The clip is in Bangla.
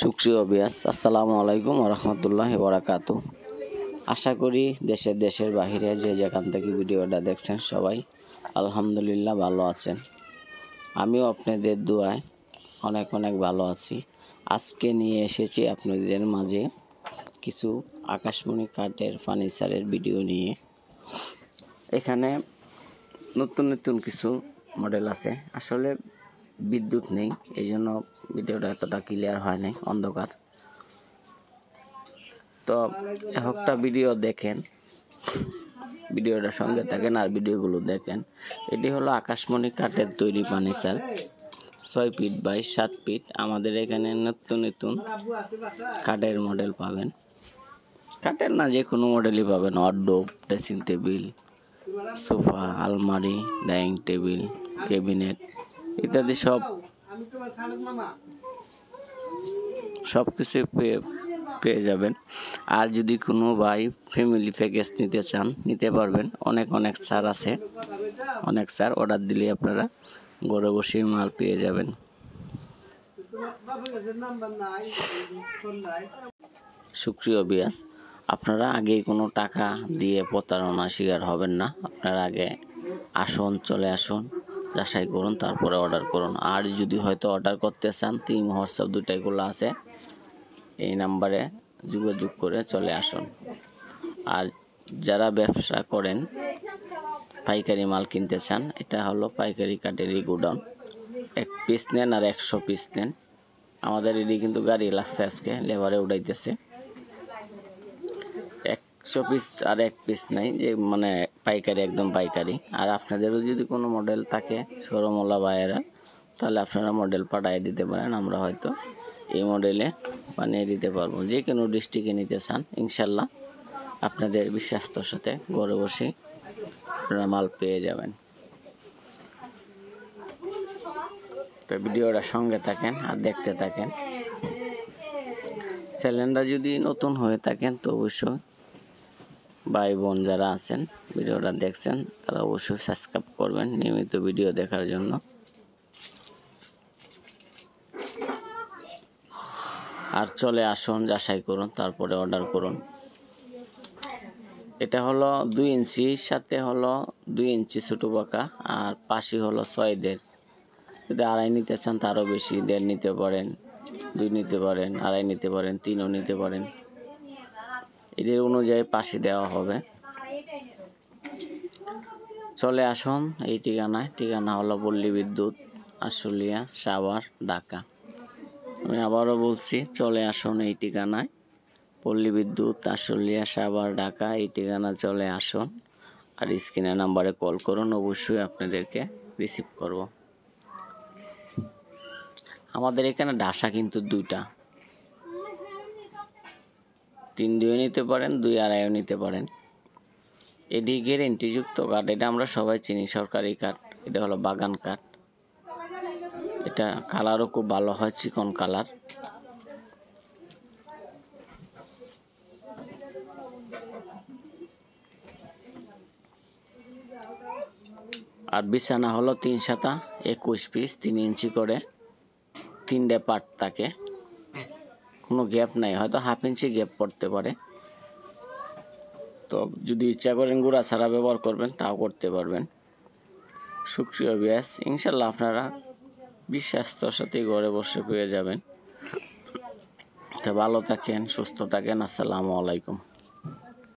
সুপ্রিয় ভিউয়ার্স, আসসালামু আলাইকুম ওয়া রাহমাতুল্লাহি ওয়া বারাকাতুহু। আশা করি দেশের বাহিরে যে যেখান থেকে ভিডিওটা দেখছেন সবাই আলহামদুলিল্লাহ ভালো আছেন। আমিও আপনাদের দোয়ায় অনেক ভালো আছি। আজকে নিয়ে এসেছি আপনাদের মাঝে কিছু আকাশমণি কাঠের ফার্নিচারের ভিডিও নিয়ে। এখানে নতুন কিছু মডেল আছে। আসলে বিদ্যুৎ নেই, এই জন্য ভিডিওটা এতটা ক্লিয়ার হয় নাই, অন্ধকার। তো একটা ভিডিও দেখেন, ভিডিওটার সঙ্গে থাকেন আর ভিডিওগুলো দেখেন। এটি হলো আকাশমণি কাঠের তৈরি ফার্নিচার, 6 ফিট বাই 7 ফিট। আমাদের এখানে নতুন কাঠের মডেল পাবেন, কাঠের না যে কোনো মডেলই পাবেন। ওয়ার্ডরোব, ড্রেসিং টেবিল, সোফা, আলমারি, ডাইনিং টেবিল, ক্যাবিনেট ইত্যাদি সব কিছু পেয়ে যাবেন। আর যদি কোনো ভাই ফ্যামিলি প্যাকেজ নিতে চান নিতে পারবেন। অনেক ছাড় আছে, অনেক ছাড়। অর্ডার দিলে আপনারা ঘরে বসে মাল পেয়ে যাবেন। সুপ্রিয় ভিউয়ার্স, আপনারা আগে কোনো টাকা দিয়ে প্রতারণা শিকার হবেন না। আপনারা আগে আসুন, চলে আসুন, যাচাই করুন, তারপরে অর্ডার করুন। আর যদি হয়তো অর্ডার করতে চান, তিন হোয়াটসঅ্যাপ দুইটাই খোলা আছে, এই নাম্বারে যোগাযোগ করে চলে আসুন। আর যারা ব্যবসা করেন, পাইকারি মাল কিনতে চান, এটা হলো পাইকারি কাঠেরই গোডাউন। 1 পিস নেন আর 100 পিস নেন। আমাদের এদিকে কিন্তু গাড়ি লাগছে, আজকে লেবারে উঠাইতেছে। 100 পিস আর 1 পিস নাই, যে মানে পাইকারি, একদম পাইকারি। আর আপনাদেরও যদি কোনো মডেল থাকে শোরুমওয়ালা ভাইয়েরা, তাহলে আপনারা মডেল পাঠিয়ে দিতে পারেন। আমরা হয়তো এই মডেলে বানিয়ে দিতে পারবো। যে কোনো ডিস্ট্রিক্টে নিতে চান, ইনশাল্লাহ আপনাদের বিশ্বাস্তর সাথে ঘরে বসে আপনারা মাল পেয়ে যাবেন। তো ভিডিওটা সঙ্গে থাকেন আর দেখতে থাকেন। চ্যানেলটা যদি নতুন হয়ে থাকেন তো অবশ্যই ভাই বোন যারা আছেন ভিডিওটা দেখছেন তারা অবশ্যই সাবস্ক্রাইব করবেন নিয়মিত ভিডিও দেখার জন্য। আর চলে আসুন, যাচাই করুন, তারপরে অর্ডার করুন। এটা হলো 2 ইঞ্চির সাথে হলো 2 ইঞ্চি ছোটো পাকা, আর পাশে হলো 6.5। যদি 2.5 নিতে চান তারও বেশি, 1.5 নিতে পারেন, 2 নিতে পারেন, 2.5 নিতে পারেন, 3ও নিতে পারেন। এদের অনুযায়ী পাশে দেওয়া হবে। চলে আসুন এই ঠিকানায়। ঠিকানা হলো পল্লী বিদ্যুৎ, আশুলিয়া, সাভার, ঢাকা। আমি আবারও বলছি, চলে আসুন এই ঠিকানায়। পল্লী বিদ্যুৎ, আশুলিয়া, সাভার, ঢাকা, এই ঠিকানা চলে আসুন। আর স্ক্রিনের নাম্বারে কল করুন, অবশ্যই আপনাদেরকে রিসিভ করব। আমাদের এখানে ডাসা কিন্তু 2টা, 3 নিতে পারেন, 2.5 নিতে পারেন। এটি গ্যারেন্টিযুক্ত কাঠ, এটা আমরা সবাই চিনি, সরকারি কাঠ। এটা হলো বাগান কাঠ। এটা কালারও খুব ভালো হয়, চিকন কালার। আর বিছানা হলো 3 সাতা 21 পিস, 3 ইঞ্চি করে, 3টে পার্ট থাকে, কোনো গ্যাপ নাই। হয়তো হাফ ইঞ্চি গ্যাপ পড়তে পারে। তো যদি ইচ্ছা করেন গুঁড়া ছাড়া ব্যবহার করবেন, তাও করতে পারবেন। সুপ্রিয় ভিউয়ার্স, ইনশাল্লাহ আপনারা বিশ্বাস্তর সাথে ঘরে বসে পেয়ে যাবেন। তো ভালো থাকেন, সুস্থ থাকেন। আসসালামু আলাইকুম।